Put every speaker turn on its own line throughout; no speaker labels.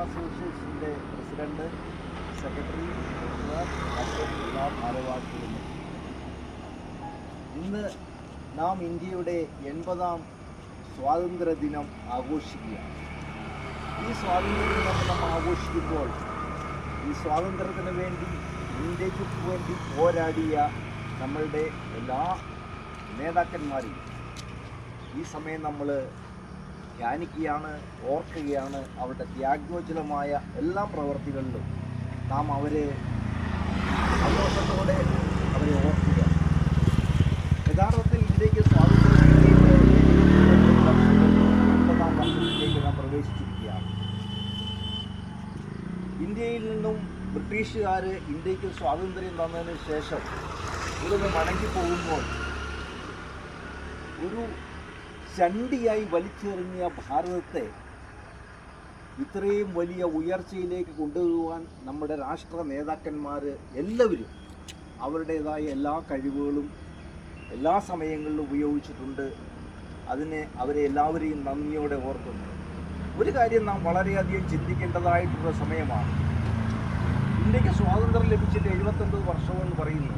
അസോസിയേഷൻ്റെ president, secretary, ഭാരവാഹികളും ഇന്ന് നാം ഇന്ത്യയുടെ 80ാം സ്വാതന്ത്ര്യ ദിനം ആഘോഷിക്കുകയാണ്. ഈ സ്വാതന്ത്ര്യ ദിനം നാം ആഘോഷിക്കുമ്പോൾ ഈ സ്വാതന്ത്ര്യത്തിന് വേണ്ടി ഇന്ത്യക്ക് വേണ്ടി പോരാടിയ നമ്മളുടെ എല്ലാ നേതാക്കന്മാരെയും ഈ സമയം നമ്മൾ ധ്യാനിക്കുകയാണ്, ഓർക്കുകയാണ്. അവരുടെ ത്യാഗോജ്വലമായ എല്ലാ പ്രവർത്തികളിലും നാം അവരെ സന്തോഷത്തോടെ അവരെ ഓർക്കുക. യഥാർത്ഥത്തിൽ ഇന്ത്യക്ക് സ്വാതന്ത്ര്യം കിട്ടിയിട്ട് 50ാം വർഷത്തിലേക്ക് നാം പ്രവേശിച്ചിരിക്കുകയാണ്. ഇന്ത്യയിൽ നിന്നും ബ്രിട്ടീഷുകാർ ഇന്ത്യക്ക് സ്വാതന്ത്ര്യം തന്നതിന് ശേഷം ഇവിടുന്ന് മടങ്ങിപ്പോകുമ്പോൾ ഒരു ചണ്ടിയായി വലിച്ചെറിഞ്ഞ ഭാരതത്തെ ഇത്രയും വലിയ ഉയർച്ചയിലേക്ക് കൊണ്ടുപോകാൻ നമ്മുടെ രാഷ്ട്ര നേതാക്കന്മാർ എല്ലാവരും അവരുടേതായ എല്ലാ കഴിവുകളും എല്ലാ സമയങ്ങളിലും ഉപയോഗിച്ചിട്ടുണ്ട്. അതിനെ അവരെ എല്ലാവരെയും നന്ദിയോടെ ഓർക്കുന്നു. ഒരു കാര്യം നാം വളരെയധികം ചിന്തിക്കേണ്ടതായിട്ടുള്ള സമയമാണ്. ഇന്ത്യക്ക് സ്വാതന്ത്ര്യം ലഭിച്ചിട്ട് 79 വർഷമെന്ന് പറയുന്നു.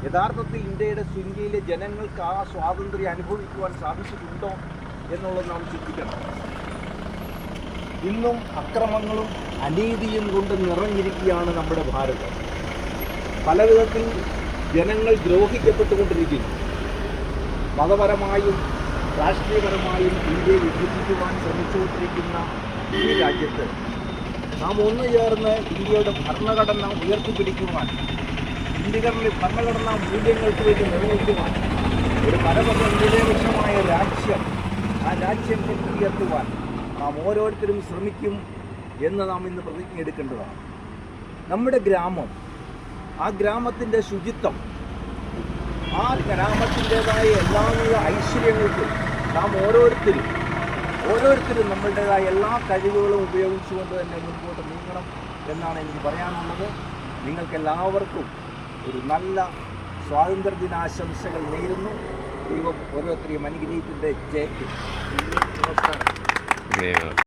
യഥാർത്ഥത്തിൽ ഇന്ത്യയിലെ ജനങ്ങൾക്ക് ആ സ്വാതന്ത്ര്യം അനുഭവിക്കുവാൻ സാധിച്ചിട്ടുണ്ടോ എന്നുള്ളത് നാം ചിന്തിക്കണം. ഇന്നും അക്രമങ്ങളും അനീതിയും കൊണ്ട് നിറഞ്ഞിരിക്കുകയാണ് നമ്മുടെ ഭാരതം. പലവിധത്തിൽ ജനങ്ങൾ ദ്രോഹിക്കപ്പെട്ടുകൊണ്ടിരിക്കുന്നു. മതപരമായും രാഷ്ട്രീയപരമായും ഇന്ത്യയെ വിഭജിക്കുവാൻ ശ്രമിച്ചുകൊണ്ടിരിക്കുന്ന ഈ രാജ്യത്ത് നാം ഒന്നു ചേർന്ന് ഇന്ത്യയുടെ ഭരണഘടന ഉയർത്തിപ്പിടിക്കുവാൻ, ഇന്ത്യകളിലെ ഭരണഘടനാ മൂല്യങ്ങൾക്ക് വേണ്ടി നിലനിൽക്കുവാൻ, ഒരു പരമനിരപേക്ഷമായ രാജ്യം, ആ രാജ്യം ഉയർത്തുവാൻ നാം ഓരോരുത്തരും ശ്രമിക്കും എന്ന് നാം ഇന്ന് പ്രതിജ്ഞ എടുക്കേണ്ടതാണ്. നമ്മുടെ ഗ്രാമം, ആ ഗ്രാമത്തിൻ്റെ ശുചിത്വം, ആ ഗ്രാമത്തിൻ്റെതായ എല്ലാവിധ ഐശ്വര്യങ്ങൾക്കും നാം ഓരോരുത്തരും നമ്മളുടേതായ എല്ലാ കഴിവുകളും ഉപയോഗിച്ചുകൊണ്ട് തന്നെ മുൻപോട്ട് നീങ്ങണം എന്നാണ് എനിക്ക് പറയാനുള്ളത്. നിങ്ങൾക്കെല്ലാവർക്കും ഒരു നല്ല സ്വാതന്ത്ര്യദിനാശംസകൾ നേരുന്നു. ദൈവം ഓരോരുത്തരെയും അനുഗ്രഹിക്കട്ടെ. ജയ് ഹിന്ദ്. നമസ്കാരം.